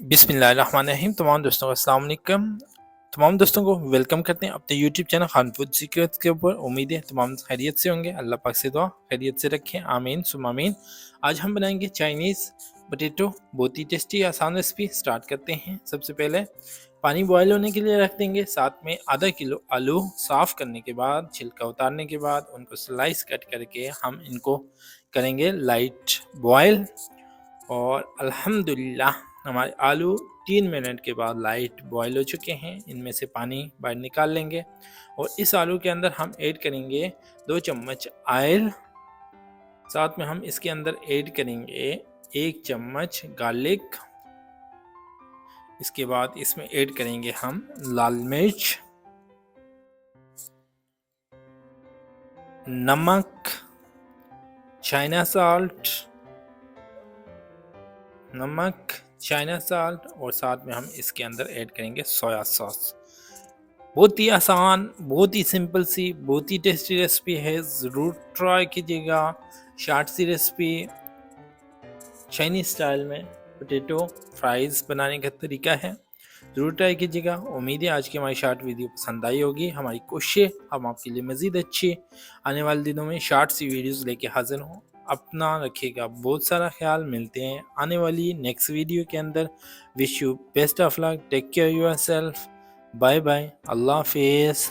बिस्मिल्लाहिर्रहमानिर्रहीम। तमाम दोस्तों को अस्सलाम वालेकुम। तमाम दोस्तों को वेलकम करते हैं अपने YouTube channel Khan food secrets के ऊपर। उम्मीद है तमाम खैरियत से होंगे। अल्लाह पाक से दुआ खैरियत से रखें, आमीन सुम आमीन। आज हम बनाएंगे चाइनीज़ पोटैटो। बहुत ही टेस्टी आसान रेसिपी। स्टार्ट करते हैं। सबसे पहले पानी बॉयल होने के लिए रख देंगे। साथ में आधा किलो आलू साफ़ करने के बाद, छिलका उतारने के बाद उनको स्लाइस कट करके हम इनको करेंगे लाइट बॉयल। और अल्हम्दुलिल्लाह हमारे आलू 3 मिनट के बाद लाइट बॉयल हो चुके हैं। इनमें से पानी बाहर निकाल लेंगे और इस आलू के अंदर हम ऐड करेंगे 2 चम्मच ऑयल। साथ में हम इसके अंदर ऐड करेंगे 1 चम्मच गार्लिक। इसके बाद इसमें ऐड करेंगे हम लाल मिर्च, नमक, चाइना साल्ट और साथ में हम इसके अंदर ऐड करेंगे सोया सॉस। बहुत ही आसान, बहुत ही सिंपल सी, बहुत ही टेस्टी रेसिपी है। ज़रूर ट्राई कीजिएगा। शार्ट सी रेसिपी, चाइनीज स्टाइल में पोटैटो फ्राइज़ बनाने का तरीका है। ज़रूर ट्राई कीजिएगा। उम्मीद है आज की हमारी शार्ट वीडियो पसंद आई होगी। हमारी कोशिश हम आपके लिए मज़ीद अच्छी आने वाले दिनों में शार्ट सी वीडियोस लेके हाजिर हों। अपना रखिएगा बहुत सारा ख्याल। मिलते हैं आने वाली नेक्स्ट वीडियो के अंदर। Wish you best of luck. Take care yourself. Bye bye. Allah हाफिज़।